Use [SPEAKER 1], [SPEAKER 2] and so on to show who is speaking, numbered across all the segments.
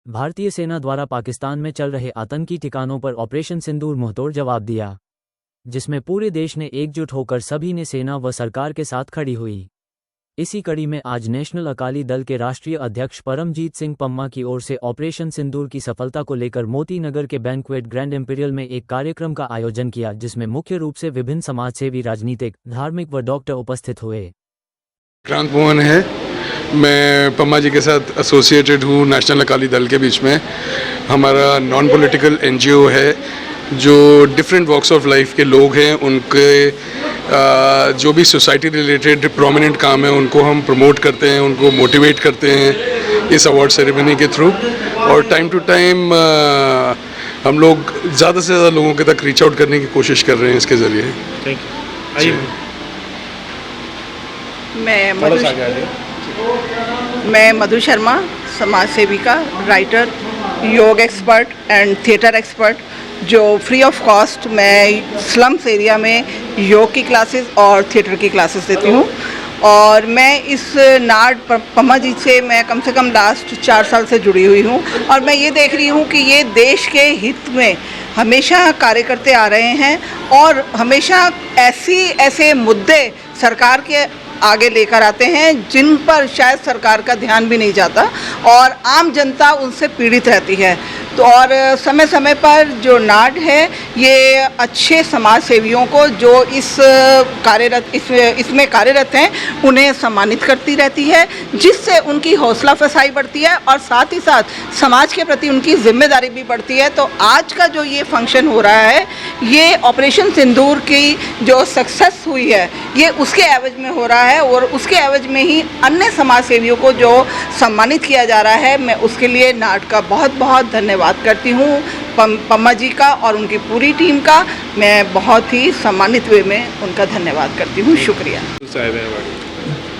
[SPEAKER 1] भारतीय सेना द्वारा पाकिस्तान में चल रहे आतंकी ठिकानों पर ऑपरेशन सिंदूर मुंहतोड़ जवाब दिया, जिसमें पूरे देश ने एकजुट होकर सभी ने सेना व सरकार के साथ खड़ी हुई। इसी कड़ी में आज नेशनल अकाली दल के राष्ट्रीय अध्यक्ष परमजीत सिंह पम्मा की ओर से ऑपरेशन सिंदूर की सफलता को लेकर मोती नगर के बैंक्वेट ग्रैंड इंपीरियल में एक कार्यक्रम का आयोजन किया, जिसमें मुख्य रूप से विभिन्न समाजसेवी, राजनीतिक, धार्मिक व डॉक्टर उपस्थित हुए।
[SPEAKER 2] क्रांत मोहन है, मैं पम्मा जी के साथ एसोसिएटेड हूँ नेशनल अकाली दल के बीच में। हमारा नॉन पॉलिटिकल एनजीओ है जो डिफरेंट वॉक्स ऑफ लाइफ के लोग हैं, उनके जो भी सोसाइटी रिलेटेड प्रोमिनेंट काम है उनको हम प्रमोट करते हैं, उनको मोटिवेट करते हैं इस अवार्ड सेरेमनी के थ्रू। और टाइम टू टाइम हम लोग ज़्यादा से ज़्यादा लोगों के तक रीच आउट करने की कोशिश कर रहे हैं इसके ज़रिए।
[SPEAKER 3] Thank you.
[SPEAKER 4] मैं मधु शर्मा, समाज सेविका, राइटर, योग एक्सपर्ट एंड थिएटर एक्सपर्ट, जो फ्री ऑफ कॉस्ट मैं स्लम्स एरिया में योग की क्लासेस और थिएटर की क्लासेस देती हूँ। और मैं इस नाड पम्मा जी से मैं कम से कम लास्ट 4 साल से जुड़ी हुई हूँ, और मैं ये देख रही हूँ कि ये देश के हित में हमेशा कार्य करते आ रहे हैं और हमेशा ऐसे मुद्दे सरकार के आगे लेकर आते हैं जिन पर शायद सरकार का ध्यान भी नहीं जाता और आम जनता उनसे पीड़ित रहती है। तो और समय समय पर जो नाड है ये अच्छे समाज सेवियों को जो इसमें कार्यरत हैं उन्हें सम्मानित करती रहती है, जिससे उनकी हौसला अफजाई बढ़ती है और साथ ही साथ समाज के प्रति उनकी जिम्मेदारी भी बढ़ती है। तो आज का जो ये फंक्शन हो रहा है, ये ऑपरेशन सिंदूर की जो सक्सेस हुई है ये उसके एवज में हो रहा है, और उसके एवज में ही अन्य समाज सेवियों को जो सम्मानित किया जा रहा है, मैं उसके लिए नाड का बहुत बहुत धन्यवाद करती हूँ। पम्मा जी का और उनकी पूरी टीम का मैं बहुत ही सम्मानित वे में उनका धन्यवाद करती हूँ। शुक्रिया।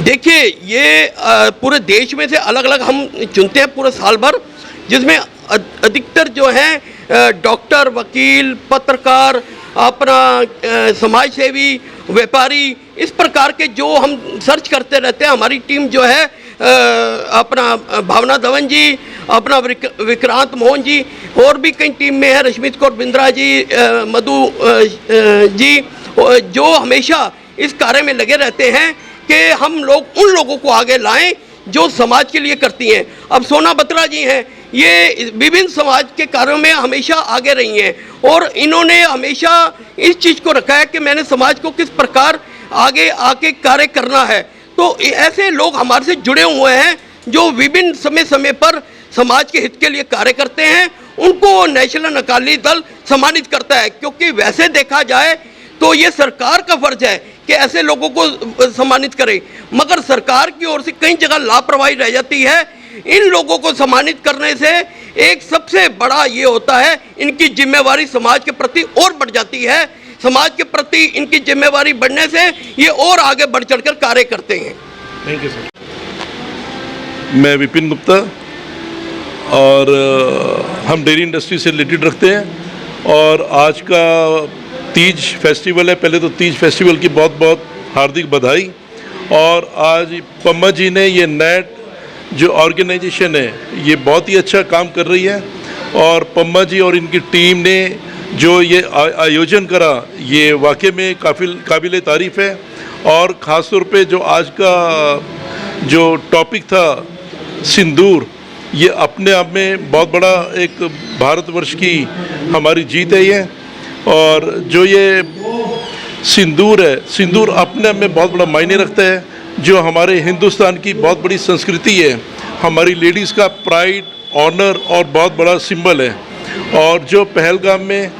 [SPEAKER 3] देखिए, ये पूरे देश में से अलग अलग हम चुनते हैं पूरे साल भर, जिसमें अधिकतर जो हैं डॉक्टर, वकील, पत्रकार, अपना समाज सेवी, व्यापारी, इस प्रकार के जो हम सर्च करते रहते हैं। हमारी टीम जो है अपना भावना धवन जी, अपना विक्रांत मोहन जी, और भी कई टीम में है, रश्मित कौर बिंद्रा जी, मधु जी, जो हमेशा इस कार्य में लगे रहते हैं कि हम लोग उन लोगों को आगे लाएं जो समाज के लिए करती हैं। अब सोना बत्रा जी हैं, ये विभिन्न समाज के कार्यों में हमेशा आगे रही हैं और इन्होंने हमेशा इस चीज़ को रखा है कि मैंने समाज को किस प्रकार आगे आके कार्य करना है। तो ऐसे लोग हमारे से जुड़े हुए हैं जो विभिन्न समय समय पर समाज के हित के लिए कार्य करते हैं, उनको नेशनल अकाली दल सम्मानित करता है। क्योंकि वैसे देखा जाए तो ये सरकार का फर्ज है कि ऐसे लोगों को सम्मानित करे, मगर सरकार की ओर से कई जगह लापरवाही रह जाती है। इन लोगों को सम्मानित करने से एक सबसे बड़ा ये होता है, इनकी जिम्मेवारी समाज के प्रति और बढ़ जाती है। समाज के प्रति इनकी जिम्मेवारी बढ़ने से ये और आगे बढ़ चढ़कर कार्य करते हैं। Thank you sir.
[SPEAKER 5] मैं विपिन गुप्ता, और हम डेयरी इंडस्ट्री से रिलेटेड रखते हैं, और आज का तीज फेस्टिवल है। पहले तो तीज फेस्टिवल की बहुत बहुत हार्दिक बधाई। और आज पम्मा जी ने ये नेट जो ऑर्गेनाइजेशन है ये बहुत ही अच्छा काम कर रही है, और पम्मा जी और इनकी टीम ने जो ये आयोजन करा ये वाकई में काबिल तारीफ़ है। और ख़ास तौर पे जो आज का जो टॉपिक था सिंदूर, ये अपने आप में बहुत बड़ा एक भारतवर्ष की हमारी जीत है ये। और जो ये सिंदूर है, सिंदूर अपने आप में बहुत बड़ा मायने रखता है, जो हमारे हिंदुस्तान की बहुत बड़ी संस्कृति है, हमारी लेडीज़ का प्राइड, ऑनर और बहुत बड़ा सिंबल है। और जो पहलगाम में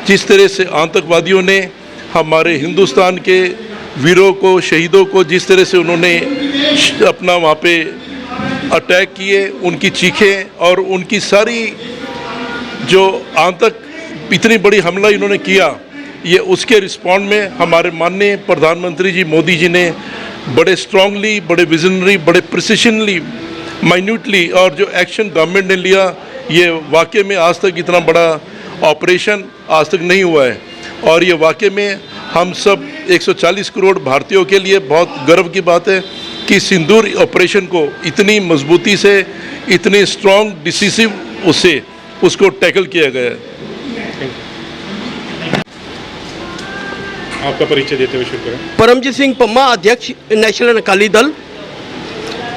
[SPEAKER 5] जिस तरह से आतंकवादियों ने हमारे हिंदुस्तान के वीरों को, शहीदों को जिस तरह से उन्होंने अपना वहाँ पे अटैक किए, उनकी चीखें और उनकी सारी जो आतंक इतनी बड़ी हमला इन्होंने किया, ये उसके रिस्पॉन्ड में हमारे माननीय प्रधानमंत्री जी मोदी जी ने बड़े स्ट्रांगली, बड़े विजनरी, बड़े प्रिसिशनली, माइन्यूटली और जो एक्शन गवर्नमेंट ने लिया, ये वाकई में आज तक इतना बड़ा ऑपरेशन आज तक नहीं हुआ है। और ये वाकई में हम सब 140 करोड़ भारतीयों के लिए बहुत गर्व की बात है कि सिंदूर ऑपरेशन को इतनी मजबूती से, इतनी स्ट्रॉन्ग डिसिसिव उससे उसको टैकल किया गया है।
[SPEAKER 6] आपका परिचय देते हुए शुरू करें।
[SPEAKER 3] परमजीत सिंह पम्मा, अध्यक्ष नेशनल अकाली दल।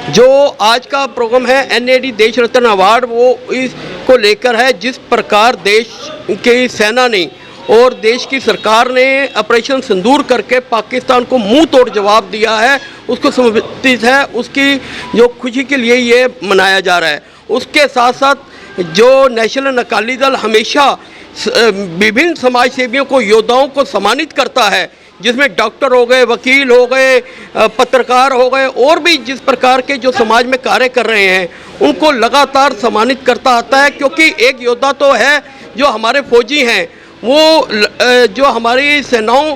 [SPEAKER 3] जो आज का प्रोग्राम है NAD देश रत्न अवार्ड, वो इसको लेकर है जिस प्रकार देश की सेना ने और देश की सरकार ने ऑपरेशन सिंदूर करके पाकिस्तान को मुंह तोड़ जवाब दिया है, उसको समर्पित है। उसकी जो खुशी के लिए ये मनाया जा रहा है। उसके साथ साथ जो नेशनल अकाली दल हमेशा विभिन्न समाज सेवियों को, योद्धाओं को सम्मानित करता है, जिसमें डॉक्टर हो गए, वकील हो गए, पत्रकार हो गए, और भी जिस प्रकार के जो समाज में कार्य कर रहे हैं उनको लगातार सम्मानित करता आता है। क्योंकि एक योद्धा तो है जो हमारे फौजी हैं, वो जो हमारी सेनाओं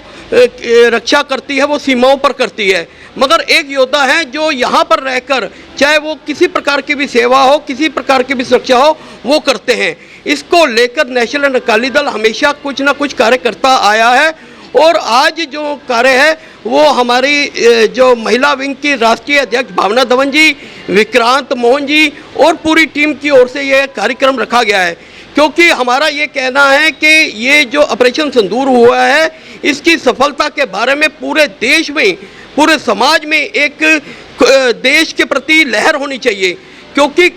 [SPEAKER 3] रक्षा करती है वो सीमाओं पर करती है, मगर एक योद्धा है जो यहाँ पर रहकर चाहे वो किसी प्रकार की भी सेवा हो, किसी प्रकार की भी सुरक्षा हो, वो करते हैं। इसको लेकर नेशनल अकाली दल हमेशा कुछ ना कुछ कार्य करता आया है। और आज जो कार्य है वो हमारी जो महिला विंग की राष्ट्रीय अध्यक्ष भावना धवन जी, विक्रांत मोहन जी और पूरी टीम की ओर से ये कार्यक्रम रखा गया है। क्योंकि हमारा ये कहना है कि ये जो ऑपरेशन सिंदूर हुआ है, इसकी सफलता के बारे में पूरे देश में, पूरे समाज में एक देश के प्रति लहर होनी चाहिए। क्योंकि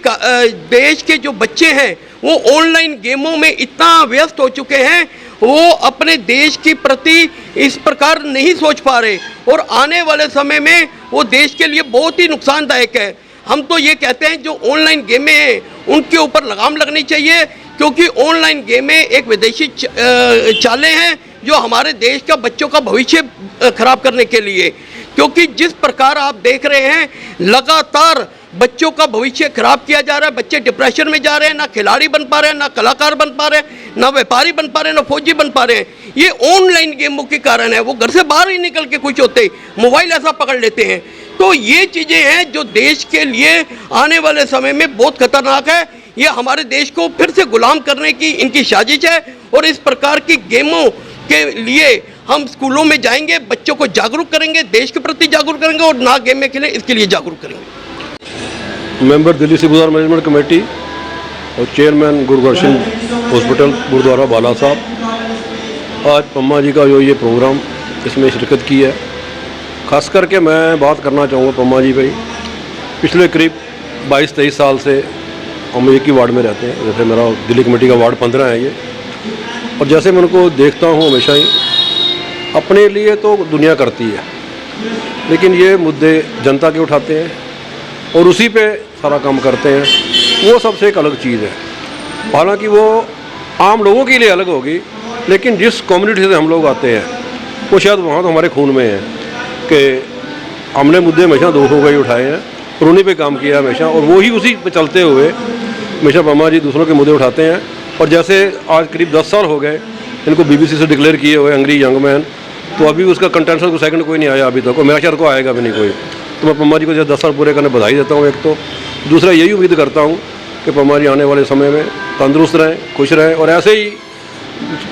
[SPEAKER 3] देश के जो बच्चे हैं वो ऑनलाइन गेमों में इतना व्यस्त हो चुके हैं, वो अपने देश के प्रति इस प्रकार नहीं सोच पा रहे, और आने वाले समय में वो देश के लिए बहुत ही नुकसानदायक है। हम तो ये कहते हैं जो ऑनलाइन गेमें हैं उनके ऊपर लगाम लगनी चाहिए, क्योंकि ऑनलाइन गेमें एक विदेशी चालें हैं जो हमारे देश का बच्चों का भविष्य खराब करने के लिए। क्योंकि जिस प्रकार आप देख रहे हैं लगातार बच्चों का भविष्य खराब किया जा रहा है, बच्चे डिप्रेशन में जा रहे हैं, ना खिलाड़ी बन पा रहे हैं, ना कलाकार बन पा रहे हैं, ना व्यापारी बन पा रहे हैं, ना फौजी बन पा रहे हैं। ये ऑनलाइन गेमों के कारण है। वो घर से बाहर ही निकल के कुछ होते मोबाइल ऐसा पकड़ लेते हैं। तो ये चीज़ें हैं जो देश के लिए आने वाले समय में बहुत खतरनाक है। ये हमारे देश को फिर से गुलाम करने की इनकी साजिश है। और इस प्रकार की गेमों के लिए हम स्कूलों में जाएंगे, बच्चों को जागरूक करेंगे, देश के प्रति जागरूक करेंगे, और ना गेम में खेलें इसके लिए जागरूक करेंगे।
[SPEAKER 7] Member Delhi Sikh Gurdwara management committee और चेयरमैन गुरुदर्शन हॉस्पिटल गुरुद्वारा बाला साहब, आज पम्मा जी का जो ये प्रोग्राम इसमें शिरकत की है। ख़ास करके मैं बात करना चाहूँगा पम्मा जी भाई, पिछले करीब 22-23 साल से हम एक ही वार्ड में रहते हैं। जैसे मेरा दिल्ली कमेटी का वार्ड 15 है ये, और जैसे मैं उनको देखता हूँ हमेशा ही अपने लिए तो दुनिया करती है, लेकिन ये मुद्दे जनता के उठाते हैं और उसी पे सारा काम करते हैं। वो सबसे एक अलग चीज़ है। हालांकि वो आम लोगों के लिए अलग होगी, लेकिन जिस कम्युनिटी से हम लोग आते हैं वो शायद वहाँ तो हमारे खून में है कि हमने मुद्दे हमेशा दूसरों को ही उठाए हैं और उन्हीं पे काम किया हमेशा, और वो ही उसी पे चलते हुए हमेशा पम्मा जी दूसरों के मुद्दे उठाते हैं। और जैसे आज करीब 10 साल हो गए इनको BBC से डिक्लेयर किए हुए अंग्री यंग मैन, तो अभी उसका कंटेंशन को सेकंड कोई नहीं आया अभी तक, और मेरा ख्याल को आएगा भी नहीं कोई। तो मैं पम्मा जी को जैसे 10 साल पूरे करने बधाई देता हूँ एक तो। दूसरा यही उम्मीद करता हूँ कि पम्मा जी आने वाले समय में तंदुरुस्त रहें, खुश रहें और ऐसे ही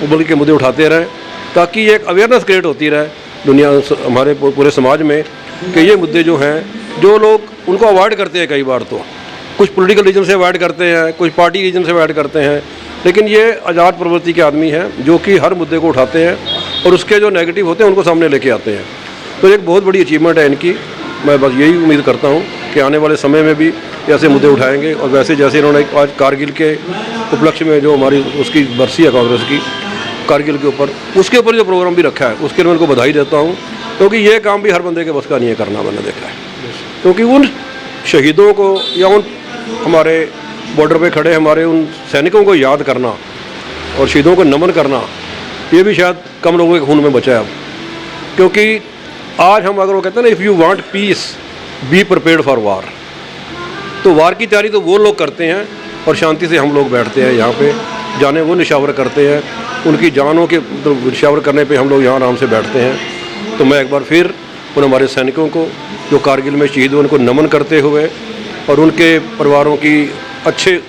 [SPEAKER 7] पब्लिक के मुद्दे उठाते रहें, ताकि एक अवेयरनेस क्रिएट होती रहे दुनिया हमारे पूरे समाज में कि ये मुद्दे जो हैं, जो लोग उनको अवॉइड करते हैं, कई बार तो कुछ पॉलिटिकल रीजन से अवॉइड करते हैं, कुछ पार्टी रीजन से अवॉइड करते हैं, लेकिन ये आज़ाद प्रवृत्ति के आदमी हैं जो कि हर मुद्दे को उठाते हैं और उसके जो नेगेटिव होते हैं उनको सामने लेके आते हैं। तो एक बहुत बड़ी अचीवमेंट है इनकी। मैं बस यही उम्मीद करता हूँ कि आने वाले समय में भी ऐसे मुद्दे उठाएंगे। और वैसे जैसे इन्होंने आज कारगिल के उपलक्ष्य में जो हमारी उसकी बरसी है कांग्रेस की, कारगिल के ऊपर उसके ऊपर जो प्रोग्राम भी रखा है उसके लिए मैं उनको बधाई देता हूँ, क्योंकि ये काम भी हर बंदे के बस का नहीं है करना, मैंने देखा है। क्योंकि उन शहीदों को या उन हमारे बॉर्डर पे खड़े हमारे उन सैनिकों को याद करना और शहीदों को नमन करना, ये भी शायद कम लोगों के खून में बचा है अब। क्योंकि आज हम अगर वो कहते हैं ना, if you want piece be prepared for वार, तो वार की तैयारी तो वो लोग करते हैं और शांति से हम लोग बैठते हैं यहाँ पे, जाने वो निशावर करते हैं, उनकी जानों के निशावर करने पे हम लोग यहाँ आराम से बैठते हैं। तो मैं एक बार फिर उन हमारे सैनिकों को जो कारगिल में शहीद हुए उनको नमन करते हुए और उनके परिवारों की अच्छे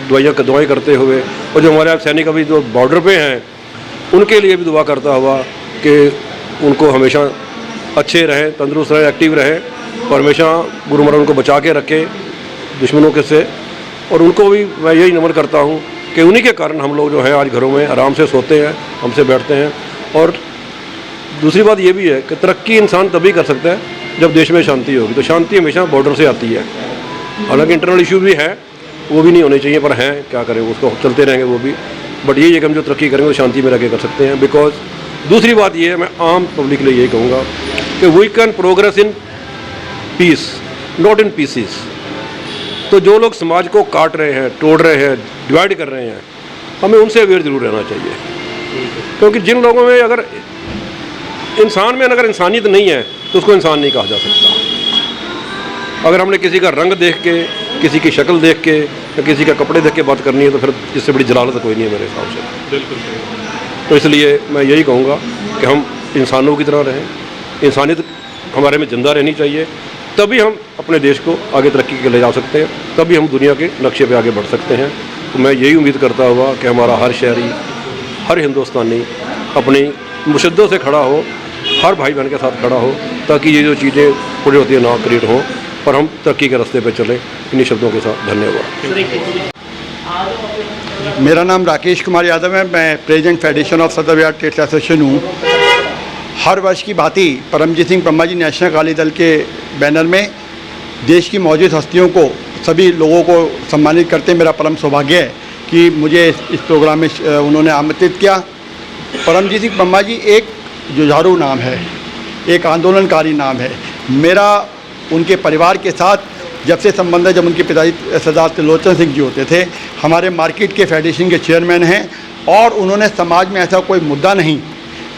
[SPEAKER 7] दुआएं करते हुए, और जो हमारे सैनिक अभी जो बॉर्डर पे हैं उनके लिए भी दुआ करता हुआ कि उनको हमेशा अच्छे रहें, तंदुरुस्त रहें, एक्टिव रहें और हमेशा गुरु महाराज उनको बचा के रखे दुश्मनों के से। और उनको भी मैं यही नमन करता हूँ कि उन्हीं के कारण हम लोग जो है आज घरों में आराम से सोते हैं, हमसे बैठते हैं। और दूसरी बात ये भी है कि तरक्की इंसान तभी कर सकता है जब देश में शांति होगी। तो शांति हमेशा बॉर्डर से आती है। हालांकि इंटरनल इशू भी है, वो भी नहीं होने चाहिए, पर हैं, क्या करें, उसको चलते रहेंगे वो भी। बट यही है कि हम जो तरक्की करेंगे वो शांति में रह के कर सकते हैं। बिकॉज दूसरी बात ये है, मैं आम पब्लिक के लिए यही कहूँगा कि we can progress in peace, not in pieces. तो जो लोग समाज को काट रहे हैं, तोड़ रहे हैं, डिवाइड कर रहे हैं, हमें उनसे अवेयर जरूर रहना चाहिए। क्योंकि जिन लोगों में अगर इंसान में अगर इंसानियत नहीं है तो उसको इंसान नहीं कहा जा सकता। अगर हमने किसी का रंग देख के, किसी की शक्ल देख के या किसी का कपड़े देख के बात करनी है तो फिर इससे बड़ी जलालत कोई नहीं है मेरे हिसाब से।
[SPEAKER 5] बिल्कुल।
[SPEAKER 7] तो इसलिए मैं यही कहूँगा कि हम इंसानों की तरह रहें, इंसानियत हमारे में जिंदा रहनी चाहिए, तभी हम अपने देश को आगे तरक्की के ले जा सकते हैं, तभी हम दुनिया के नक्शे पे आगे बढ़ सकते हैं। तो मैं यही उम्मीद करता हुआ कि हमारा हर शहरी, हर हिंदुस्तानी अपनी मुशद्दों से खड़ा हो, हर भाई बहन के साथ खड़ा हो, ताकि ये जो चीज़ें पूरी होती है ना क्रिएट हों और हम तरक्की के रास्ते पर चलें। इन्हीं शब्दों के साथ धन्यवाद।
[SPEAKER 6] मेरा नाम राकेश कुमार यादव है। मैं प्रेसिडेंट फेडरेशन ऑफ सदर बिहार ट्रेड्स एसोसिएशन हूँ। हर वर्ष की भांति परमजीत सिंह पम्मा जी नेशनल अकाली दल के बैनर में देश की मौजूद हस्तियों को, सभी लोगों को सम्मानित करते मेरा परम सौभाग्य है कि मुझे इस प्रोग्राम में उन्होंने आमंत्रित किया। परमजीत सिंह पम्मा जी एक जुझारू नाम है, एक आंदोलनकारी नाम है। मेरा उनके परिवार के साथ जब से संबंध है, जब उनके पिताजी सरदार त्रिलोचन सिंह जी होते थे, हमारे मार्केट के फेडरेशन के चेयरमैन हैं, और उन्होंने समाज में ऐसा कोई मुद्दा नहीं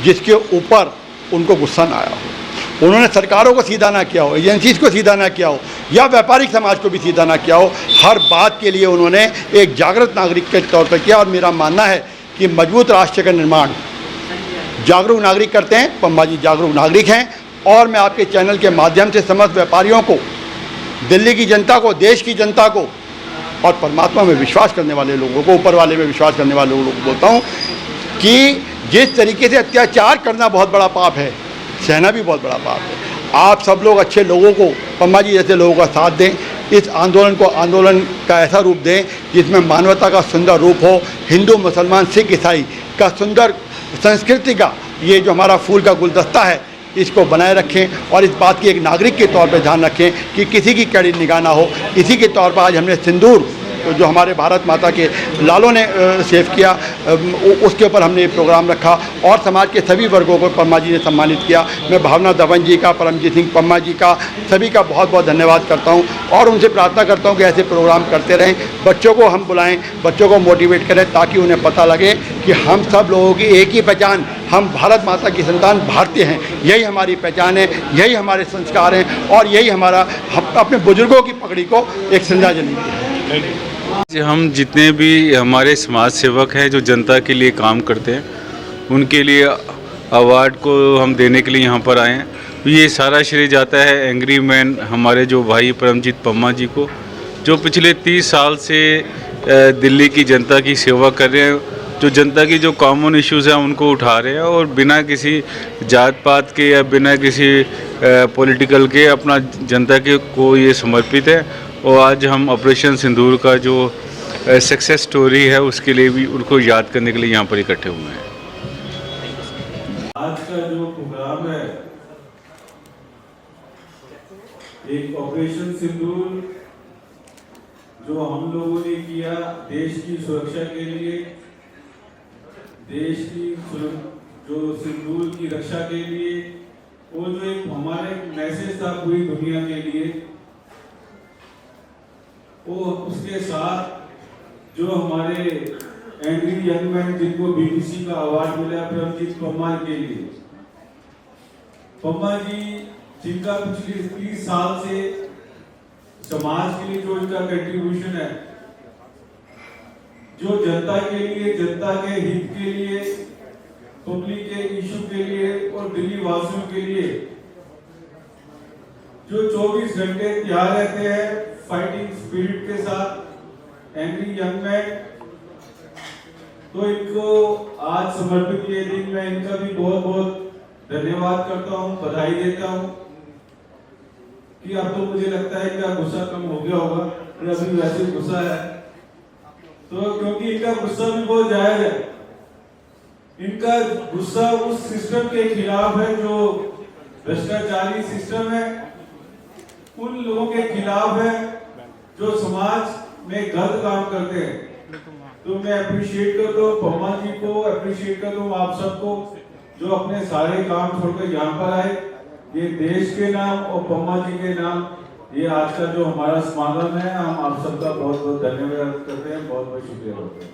[SPEAKER 6] जिसके ऊपर उनको गुस्सा ना आया हो। उन्होंने सरकारों को सीधा ना किया हो, एजेंसीज को सीधा ना किया हो, या व्यापारिक समाज को भी सीधा ना किया हो। हर बात के लिए उन्होंने एक जागृत नागरिक के तौर पर किया। और मेरा मानना है कि मजबूत राष्ट्र का निर्माण जागरूक नागरिक करते हैं। पम्मा जी जागरूक नागरिक हैं। और मैं आपके चैनल के माध्यम से समस्त व्यापारियों को, दिल्ली की जनता को, देश की जनता को और परमात्मा में विश्वास करने वाले लोगों को, ऊपर वाले में विश्वास करने वाले लोगों को बोलता हूँ कि जिस तरीके से अत्याचार करना बहुत बड़ा पाप है, सहना भी बहुत बड़ा पाप है। आप सब लोग अच्छे लोगों को, पम्मा जी जैसे लोगों का साथ दें। इस आंदोलन को आंदोलन का ऐसा रूप दें जिसमें मानवता का सुंदर रूप हो, हिंदू मुसलमान सिख ईसाई का सुंदर संस्कृति का ये जो हमारा फूल का गुलदस्ता है, इसको बनाए रखें। और इस बात की एक नागरिक के तौर पर ध्यान रखें कि किसी की कड़ी निगाह ना हो। इसी के तौर पर आज हमने सिंदूर, जो हमारे भारत माता के लालों ने सेव किया, उसके ऊपर हमने ये प्रोग्राम रखा। और समाज के सभी वर्गों को पम्मा जी ने सम्मानित किया। मैं भावना दवन जी का, परमजीत सिंह पम्मा जी का, सभी का बहुत बहुत धन्यवाद करता हूँ। और उनसे प्रार्थना करता हूँ कि ऐसे प्रोग्राम करते रहें। बच्चों को हम बुलाएं, बच्चों को मोटिवेट करें, ताकि उन्हें पता लगे कि हम सब लोगों की एक ही पहचान, हम भारत माता की संतान भारतीय हैं। यही हमारी पहचान है, यही हमारे संस्कार हैं, और यही हमारा अपने बुजुर्गों की पकड़ी को एक श्रद्धांजलि है।
[SPEAKER 8] हम जितने भी हमारे समाज सेवक हैं जो जनता के लिए काम करते हैं, उनके लिए अवार्ड को हम देने के लिए यहाँ पर आए हैं। ये सारा श्रेय जाता है एंग्री मैन हमारे जो भाई परमजीत पम्मा जी को, जो पिछले 30 साल से दिल्ली की जनता की सेवा कर रहे हैं, जो जनता की जो कॉमन इश्यूज़ हैं उनको उठा रहे हैं, और बिना किसी जात पात के या बिना किसी पॉलिटिकल के अपना जनता के को ये समर्पित है। और आज हम ऑपरेशन सिंदूर का जो सक्सेस स्टोरी है उसके लिए भी उनको याद करने के लिए यहाँ पर इकट्ठे हुए हैं।
[SPEAKER 9] आज का जो प्रोग्राम है, एक ऑपरेशन सिंदूर जो हम लोगों ने किया देश की सुरक्षा के लिए, देश की जो सिंदूर की रक्षा के लिए, वो जो एक हमारे मैसेज था पूरी दुनिया के लिए, वो उसके साथ जो हमारे एंग्री यंग मैन जिनको बीबीसी का अवार्ड मिला परमजीत पम्मा के लिए, पम्मा जी जिनका पिछले 30 साल से समाज के लिए जो इनका कंट्रीब्यूशन है, जो जनता के लिए, जनता के हित के लिए, पब्लिक के इशू के लिए और दिल्ली वासियों के लिए जो 24 घंटे तैयार रहते हैं फाइटिंग स्पिरिट के साथ, एंग्री यंग मैन, तो इनको आज समर्पित ये दिन मैं इनका भी बहुत बहुत धन्यवाद करता हूँ, बधाई देता हूँ कि अब तो मुझे लगता है कि गुस्सा कम हो गया होगा, अभी वैसे गुस्सा है। तो क्योंकि इनका गुस्सा भी बहुत जायज है, इनका गुस्सा उस सिस्टम के खिलाफ है जो भ्रष्टाचारी सिस्टम है, उन लोगों के खिलाफ है जो समाज में गलत काम करते हैं। तो मैं अप्रिशिएट करता हूँ पम्मा जी को, अप्रिशिएट करता हूँ आप सबको जो अपने सारे काम छोड़कर यहाँ पर आए। ये देश के नाम और पम्मा जी के नाम ये आज का जो हमारा समागम है, हम आप सबका बहुत बहुत धन्यवाद करते हैं, बहुत बहुत शुक्रिया करते हैं।